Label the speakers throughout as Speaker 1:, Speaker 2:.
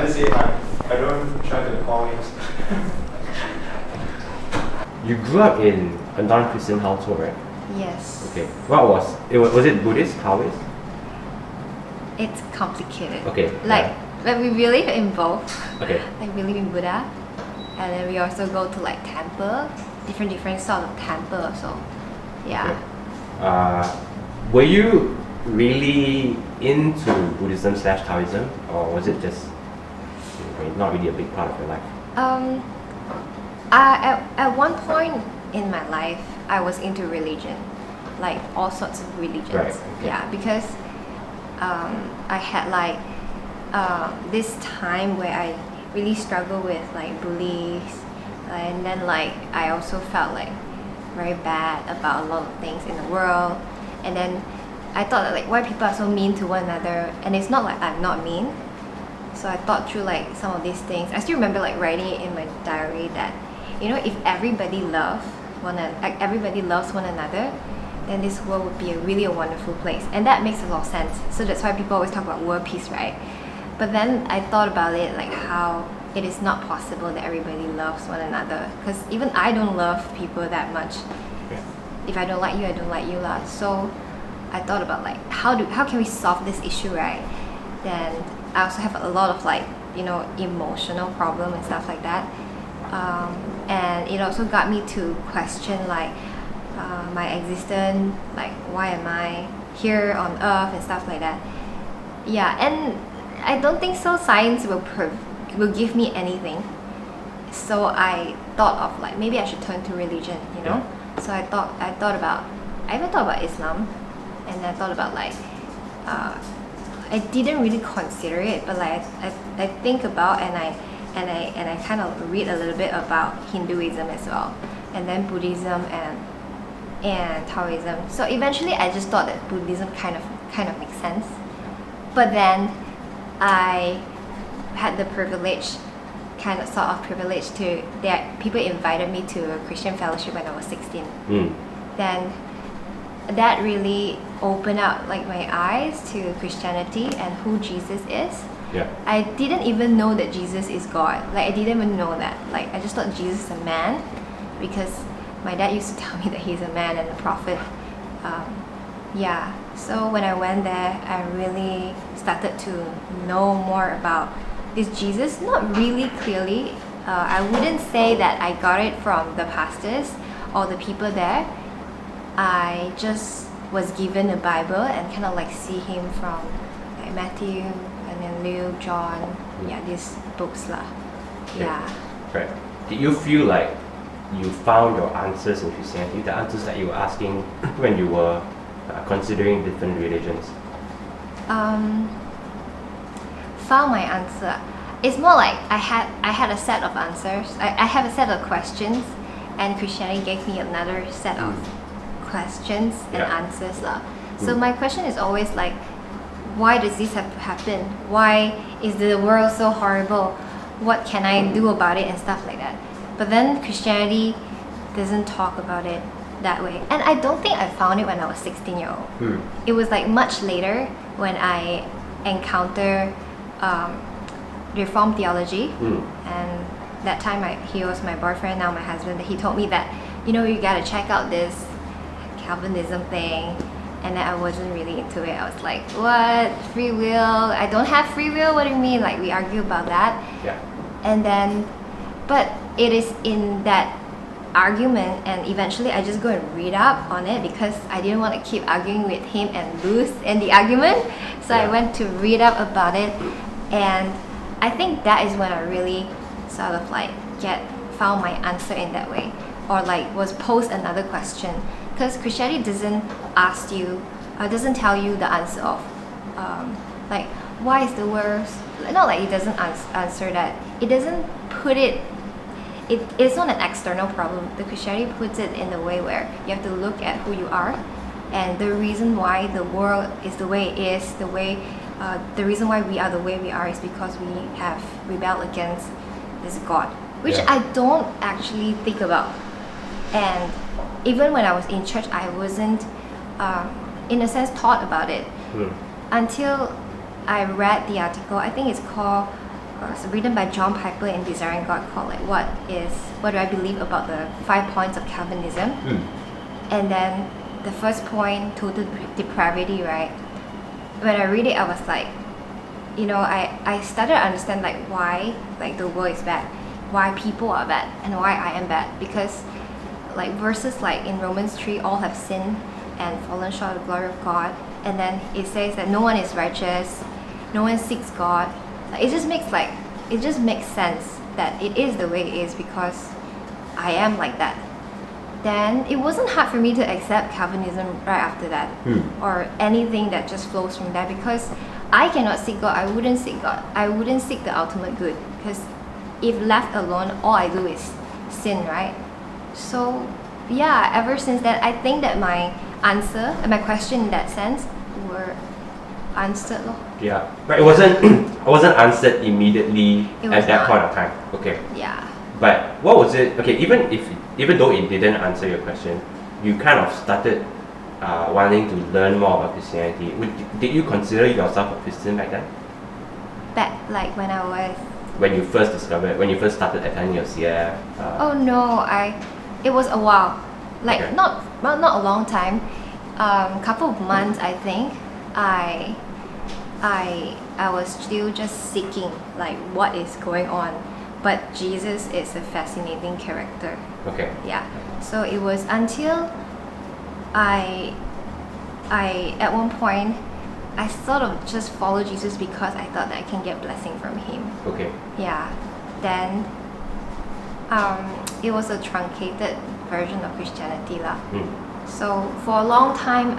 Speaker 1: just say I don't try to call names.
Speaker 2: You grew up in a non-Christian household, right?
Speaker 3: Yes.
Speaker 2: Okay. What was it? Was it Buddhist, Taoist?
Speaker 3: It's complicated.
Speaker 2: Okay.
Speaker 3: Like we believe in both.
Speaker 2: Okay.
Speaker 3: Like we believe in Buddha, and then we also go to like temple, different sort of temple also. Yeah.
Speaker 2: Okay. Were you really into Buddhism / Taoism, or was it just not really a big part of your life?
Speaker 3: At one point in my life, I was into religion, like all sorts of religions.
Speaker 2: Right. Okay.
Speaker 3: Yeah, because I had like this time where I really struggled with like bullies, and then like I also felt like very bad about a lot of things in the world, and then I thought that like why people are so mean to one another, and it's not like I'm not mean. So I thought through like some of these things. I still remember like writing it in my diary that, you know, if everybody loves one another, then this world would be a wonderful place. And that makes a lot of sense. So that's why people always talk about world peace, right? But then I thought about it like how it is not possible that everybody loves one another, because even I don't love people that much.
Speaker 2: Yeah.
Speaker 3: If I don't like you, I don't like you lah. So I thought about like how can we solve this issue, right? Then I also have a lot of like, you know, emotional problem and stuff like that, and it also got me to question like my existence, like why am I here on earth and stuff like that. Yeah, and I don't think so science will give me anything. So I thought of like maybe I should turn to religion, you know.
Speaker 2: Yeah.
Speaker 3: So I even thought about Islam, and I thought about like I didn't really consider it, but like I think about and I kind of read a little bit about Hinduism as well, and then Buddhism and Taoism. So eventually I just thought that Buddhism kind of makes sense. But then I had the privilege, sort of privilege that people invited me to a Christian fellowship when I was 16. Then that really opened up like my eyes to Christianity and who Jesus is.
Speaker 2: Yeah.
Speaker 3: I didn't even know that Jesus is God. Like I didn't even know that. Like I just thought Jesus is a man, because my dad used to tell me that he's a man and a prophet. Yeah. So when I went there, I really started to know more about this Jesus. Not really clearly. I wouldn't say that I got it from the pastors or the people there. I just was given a Bible and kind of like see him from like Matthew and then Luke, John, these books lah. Yeah.
Speaker 2: Right. Did you feel like you found your answers in Christianity, the answers that you were asking when you were considering different religions?
Speaker 3: Found my answer. It's more like I had a set of answers. I have a set of questions, and Christianity gave me another set of questions and answers lah. So my question is always like, why does this have to happen? Why is the world so horrible? What can I do about it and stuff like that? But then Christianity doesn't talk about it that way. And I don't think I found it when I was 16-year-old. It was like much later when I encountered Reformed Theology, and that time he was my boyfriend, now my husband. He told me that, you know, you gotta check out this Calvinism thing, and then I wasn't really into it. I was like, what? Free will? I don't have free will? What do you mean? Like we argue about that.
Speaker 2: Yeah.
Speaker 3: And then, but it is in that argument, and eventually I just go and read up on it because I didn't want to keep arguing with him and lose in the argument. So I went to read up about it, and I think that is when I really sort of like found my answer in that way, or like was posed another question, because Christianity doesn't ask you, doesn't tell you the answer of like why is the world, not like it doesn't answer that. It doesn't put it. It's not an external problem. The Christianity puts it in the way where you have to look at who you are, and the reason why the world is the way it is, the reason why we are the way we are is because we have rebelled against this God, which I don't actually think about. And even when I was in church, I wasn't, in a sense, taught about it until I read the article. I think it's called it's written by John Piper in Desiring God, called like what do I believe about the 5 points of Calvinism. And then the first point, total depravity, right? When I read it, I was like, I started to understand like why like the world is bad, why people are bad, and why I am bad. Because like verses like in Romans 3, all have sinned and fallen short of the glory of God. And then it says that no one is righteous, no one seeks God. It just makes sense that it is the way it is because I am like that. Then it wasn't hard for me to accept Calvinism right after that, or anything that just flows from that, because I cannot seek God. I wouldn't seek God. I wouldn't seek the ultimate good, because if left alone, all I do is sin, right? So yeah, ever since then, I think that my answer and my question in that sense were answered.
Speaker 2: Yeah, but it wasn't answered immediately at that point of time. Okay.
Speaker 3: Yeah.
Speaker 2: But what was it? Okay, even though it didn't answer your question, you kind of started wanting to learn more about Christianity. Did you consider yourself a Christian back then?
Speaker 3: Back like when
Speaker 2: you first started attending your CF?
Speaker 3: Oh no, it was a while, like
Speaker 2: Okay.
Speaker 3: not a long time, couple of months I think. I was still just seeking like what is going on, but Jesus is a fascinating character.
Speaker 2: Okay.
Speaker 3: Yeah. So it was until I at one point I sort of just followed Jesus because I thought that I can get blessing from him.
Speaker 2: Okay.
Speaker 3: Yeah. Then it was a truncated version of Christianity lah. So for a long time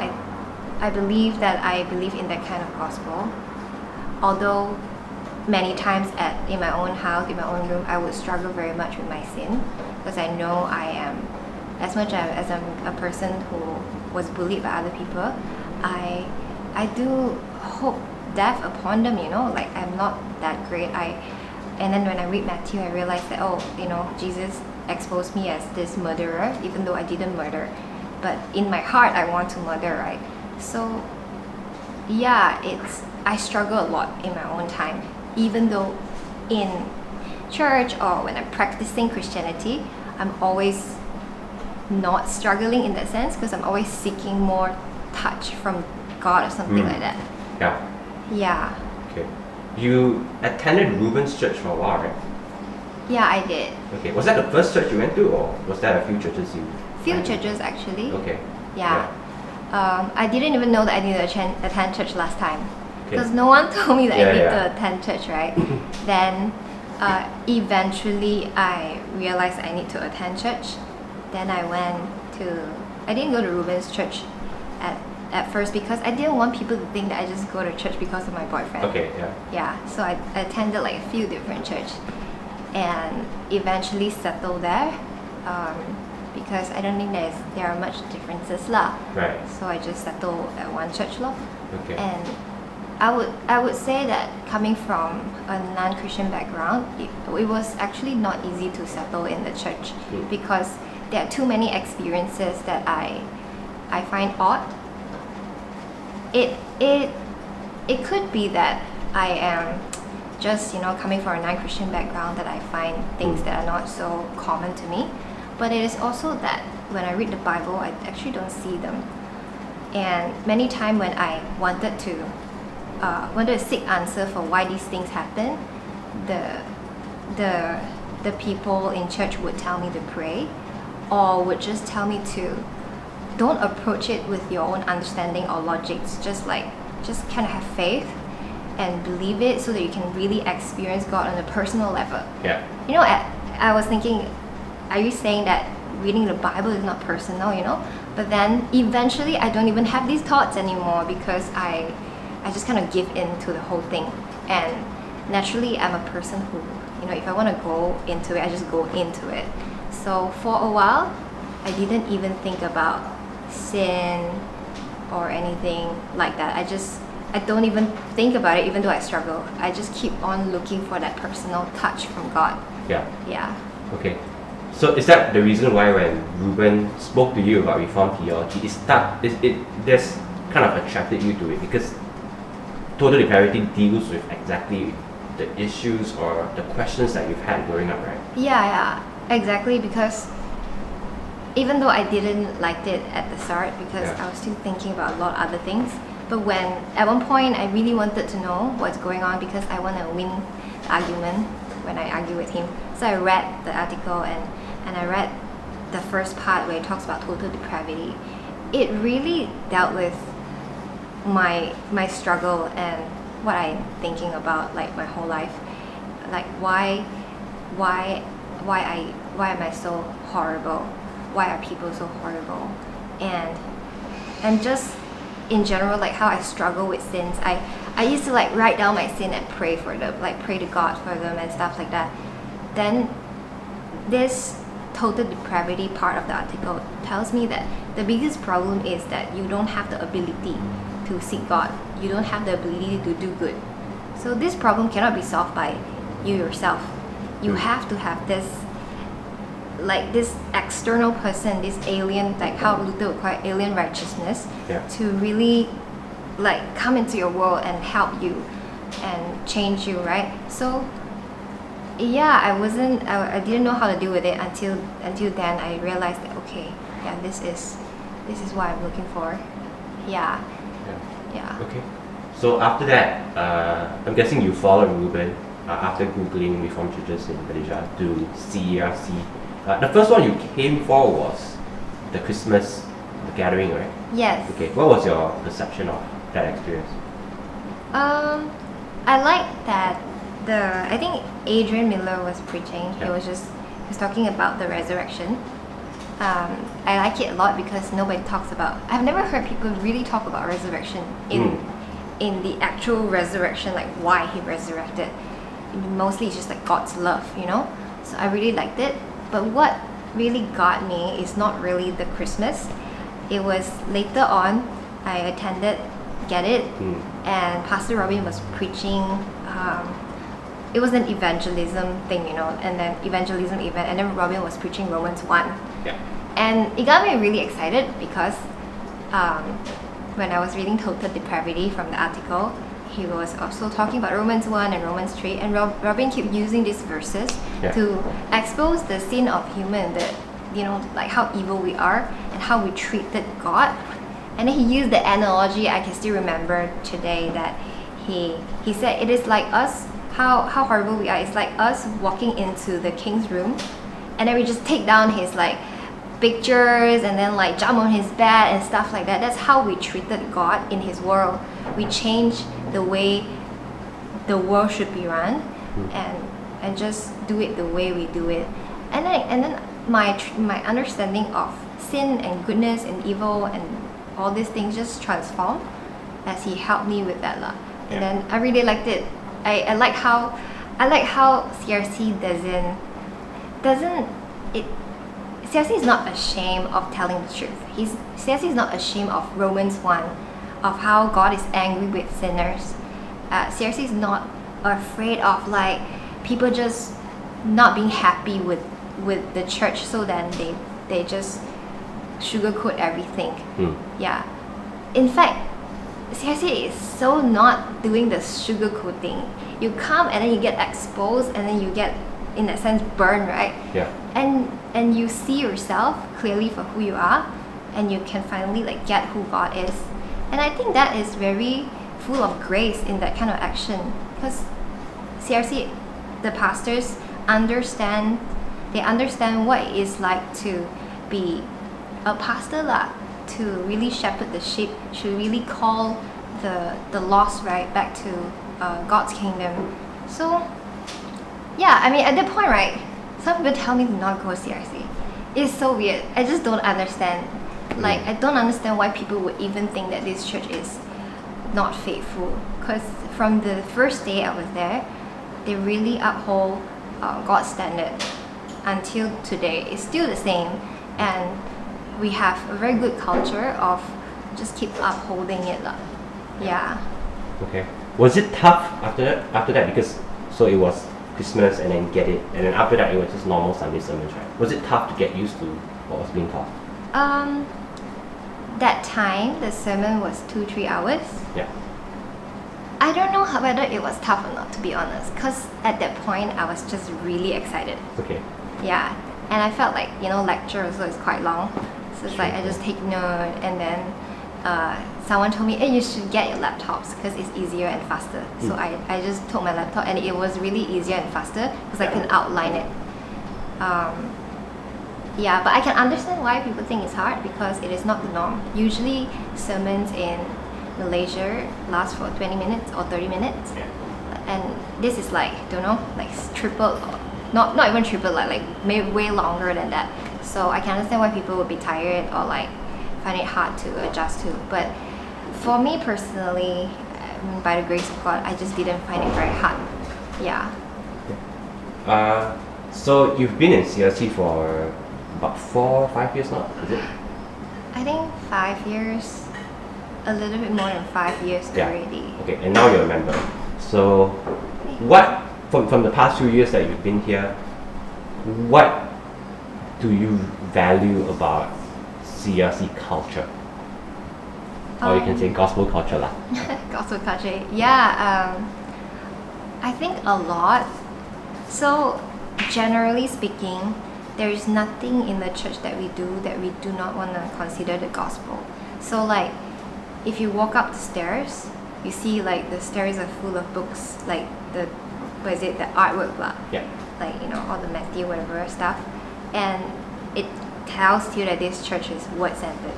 Speaker 3: I believe in that kind of gospel. Although many times in my own house, in my own room, I would struggle very much with my sin, because I know I am, as much as I'm a person who was bullied by other people, I do hope death upon them, like I'm not that great. And then when I read Matthew, I realized that, Jesus exposed me as this murderer, even though I didn't murder. But in my heart, I want to murder, right? So, yeah, I struggle a lot in my own time. Even though in church or when I'm practicing Christianity, I'm always not struggling in that sense, because I'm always seeking more touch from God or something like that.
Speaker 2: Yeah.
Speaker 3: Yeah.
Speaker 2: Okay. You attended Reuben's church for a while, right?
Speaker 3: Yeah, I did.
Speaker 2: Okay. Was that the first church you went to, or was there a few churches you?
Speaker 3: Few churches actually.
Speaker 2: Okay.
Speaker 3: Yeah. I didn't even know that I needed to attend church last time,
Speaker 2: Okay.
Speaker 3: because no one told me that I need
Speaker 2: Yeah.
Speaker 3: to attend church, right? Then eventually I realized I need to attend church. Then I didn't go to Reuben's church at first, because I didn't want people to think that I just go to church because of my boyfriend.
Speaker 2: Okay. Yeah.
Speaker 3: Yeah, so I attended like a few different churches and eventually settled there, because I don't think there are much differences lah.
Speaker 2: Right.
Speaker 3: So I just settled at one church lor.
Speaker 2: Okay.
Speaker 3: And I would say that coming from a non-Christian background, it was actually not easy to settle in the church, because there are too many experiences that I find odd. It could be that I am just coming from a non-Christian background, that I find things that are not so common to me, but it is also that when I read the Bible, I actually don't see them. And many times when I wanted to seek answer for why these things happen, the people in church would tell me to pray, or would just tell me to don't approach it with your own understanding or logic. Just kind of have faith and believe it, so that you can really experience God on a personal level.
Speaker 2: Yeah.
Speaker 3: I was thinking, are you saying that reading the Bible is not personal, But then eventually I don't even have these thoughts anymore, because I just kind of give in to the whole thing. And naturally I'm a person who, if I want to go into it, I just go into it. So for a while, I didn't even think about sin or anything like that. I don't even think about it, even though I struggle. I just keep on looking for that personal touch from God.
Speaker 2: Yeah.
Speaker 3: Yeah.
Speaker 2: Okay. So is that the reason why when Reuben spoke to you about Reformed Theology, it kind of attracted you to it, because total depravity deals with exactly the issues or the questions that you've had growing up, right?
Speaker 3: Yeah, exactly, because even though I didn't like it at the start because
Speaker 2: Yeah.
Speaker 3: I was still thinking about a lot of other things, but when at one point I really wanted to know what's going on because I want to win the argument when I argue with him. So I read the article and I read the first part where it talks about total depravity. It really dealt with my struggle and what I'm thinking about like my whole life. Like why am I so horrible? Why are people so horrible? And just in general, like how I struggle with sins. I used to like write down my sin and pray for them, like pray to God for them and stuff like that. Then this total depravity part of the article tells me that the biggest problem is that you don't have the ability to seek God. You don't have the ability to do good. So this problem cannot be solved by you yourself. You have to have this like this external person, this alien, like how Luther would call it alien righteousness,
Speaker 2: Yeah.
Speaker 3: to really like come into your world and help you and change you, right? So yeah, I didn't know how to deal with it until then I realized that okay, yeah, this is what I'm looking for. Yeah. Yeah.
Speaker 2: Okay. So after that, I'm guessing you followed Ruben after Googling Reformed churches in Malaysia to CERC. The first one you came for was the Christmas gathering, right?
Speaker 3: Yes.
Speaker 2: Okay. What was your perception of that experience?
Speaker 3: I like that I think Adrian Miller was preaching. He
Speaker 2: Yeah.
Speaker 3: was talking about the resurrection. I like it a lot because nobody talks about. I've never heard people really talk about resurrection in the actual resurrection, like why he resurrected. Mostly it's just like God's love, you know. So I really liked it. But what really got me is not really the Christmas. It was later on. I attended Get It, and Pastor Robin was preaching. It was an evangelism thing, you know, and then evangelism event, and then Robin was preaching Romans 1.
Speaker 2: Yeah.
Speaker 3: And it got me really excited because when I was reading Total Depravity from the article, he was also talking about Romans 1 and Romans 3, and Robin kept using these verses to expose the sin of human, that, you know, like how evil we are and how we treated God. And then he used the analogy I can still remember today, that he said it is like us, how horrible we are. It's like us walking into the king's room and then we just take down his like pictures and then like jump on his bed and stuff like that. That's how we treated God in his world. We changed the way the world should be run and just do it the way we do it. And then my understanding of sin and goodness and evil and all these things just transformed as he helped me with that lah. And then I really liked it. I like how CRC CRC is not ashamed of telling the truth. CRC is not ashamed of Romans 1, of how God is angry with sinners. CRC is not afraid of like people just not being happy with the church, so then they just sugarcoat everything. Yeah. In fact, CRC is so not doing the sugarcoating. You come and then you get exposed and then you get, in that sense, burned, right?
Speaker 2: Yeah.
Speaker 3: And you see yourself clearly for who you are, and you can finally like get who God is. And I think that is very full of grace in that kind of action, because CRC, the pastors understand what it is like to be a pastor lah, to really shepherd the sheep, to really call the lost right back to God's kingdom. So yeah, I mean at that point, right, some people tell me to not go CRC. It's so weird. I just don't understand. Like I don't understand why people would even think that this church is not faithful, because from the first day I was there, they really uphold God's standard until today. It's still the same, and we have a very good culture of just keep upholding it lah. Yeah.
Speaker 2: Okay. Was it tough after that? Because so it was Christmas and then Get It, and then after that it was just normal Sunday sermons, right? Was it tough to get used to what was being taught?
Speaker 3: That time the sermon was 2-3 hours.
Speaker 2: Yeah.
Speaker 3: I don't know whether it was tough or not, to be honest, because at that point I was just really excited.
Speaker 2: Okay.
Speaker 3: Yeah, and I felt like, lecture also is quite long, so it's like I just take note, and then someone told me, hey, you should get your laptops because it's easier and faster. So I just took my laptop, and it was really easier and faster because I can outline it. Yeah, but I can understand why people think it's hard because it is not the norm. Usually sermons in Malaysia last for 20 minutes or 30 minutes.
Speaker 2: Yeah.
Speaker 3: And this is like, don't know, like triple, not even triple, like way longer than that. So I can understand why people would be tired or like find it hard to adjust to. But for me personally, by the grace of God, I just didn't find it very hard. Yeah.
Speaker 2: So you've been in CRC for about 4 or 5 years now, is it?
Speaker 3: I think 5 years, a little bit more than 5 years already.
Speaker 2: Okay, and now you're a member. So what, from the past few years that you've been here, what do you value about CRC culture? Or you can say gospel culture lah.
Speaker 3: Gospel culture, yeah. I think a lot. So generally speaking, there is nothing in the church that we do not want to consider the gospel. So like, if you walk up the stairs, you see like the stairs are full of books, like the artwork lah.
Speaker 2: Yeah.
Speaker 3: Like, all the Matthew whatever stuff, and it tells you that this church is word-centered.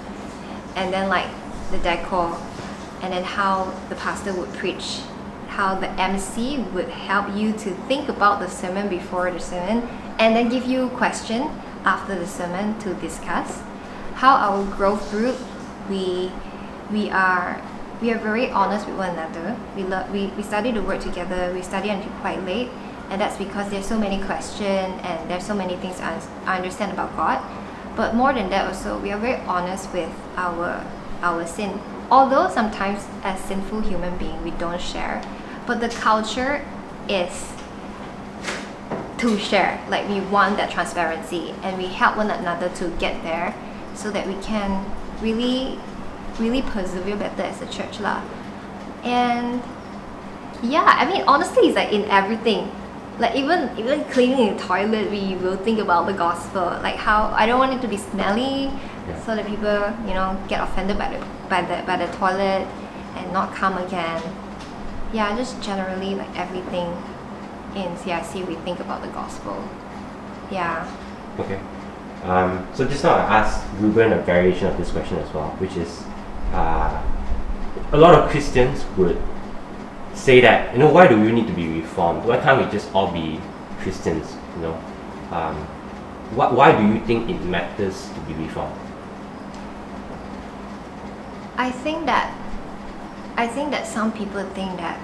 Speaker 3: And then like the decor, and then how the pastor would preach, how the MC would help you to think about the sermon before the sermon, and then give you question after the sermon to discuss. How our growth group, we are very honest with one another. We study the word together. We study until quite late, and that's because there's so many questions and there's so many things I understand about God. But more than that, also we are very honest with our sin. Although sometimes as sinful human beings we don't share, but the culture is to share. Like, we want that transparency, and we help one another to get there, so that we can really persevere better as a church lah. And yeah, I mean honestly, it's like in everything. Like even cleaning the toilet, we will think about the gospel. Like how I don't want it to be smelly, so that people get offended by the toilet and not come again. Yeah, just generally like everything in CIC we think about the gospel. Yeah.
Speaker 2: Okay. So just now I asked Ruben a variation of this question as well, which is a lot of Christians would say that, why do we need to be reformed? Why can't we just all be Christians? Why do you think it matters to be reformed?
Speaker 3: I think that some people think that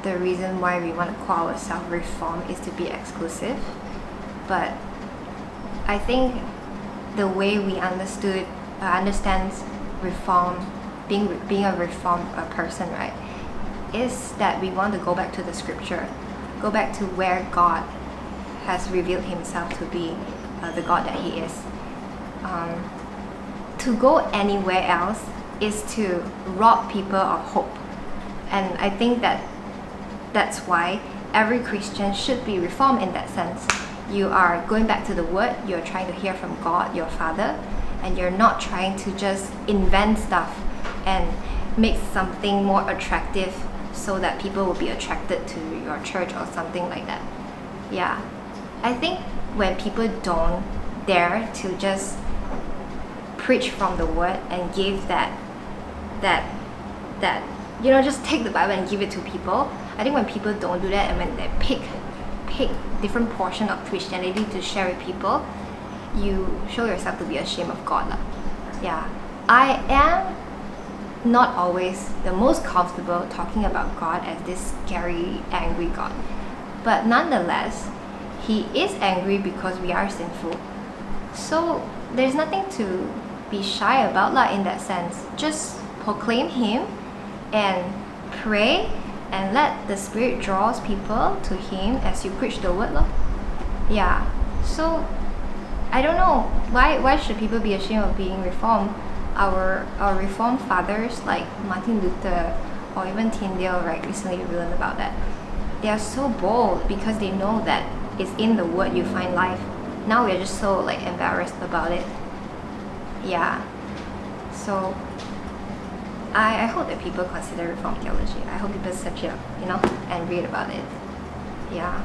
Speaker 3: the reason why we want to call ourselves reform is to be exclusive, but I think the way we understands reform, being a reformed person, right, is that we want to go back to the scripture, go back to where God has revealed himself to be the God that he is. To go anywhere else is to rob people of hope. And I think that's why every Christian should be reformed in that sense. You are going back to the word, you're trying to hear from God, your Father, and you're not trying to just invent stuff and make something more attractive so that people will be attracted to your church or something like that. Yeah. I think when people don't dare to just preach from the word and give that just take the Bible and give it to people. I think when people don't do that, and when they pick different portion of Christianity to share with people, you show yourself to be ashamed of God lah. Yeah. I am not always the most comfortable talking about God as this scary, angry God. But nonetheless, he is angry because we are sinful. So there's nothing to be shy about lah in that sense. Just proclaim him and pray and let the Spirit draws people to him as you preach the word lah. Yeah. So I don't know why should people be ashamed of being reformed. Our reformed fathers like Martin Luther or even Tyndale, right? Recently we learned about that. They are so bold because they know that it's in the word you find life. Now we're just so like embarrassed about it. Yeah. So I hope that people consider Reformed theology. I hope people search it up, and read about it. Yeah.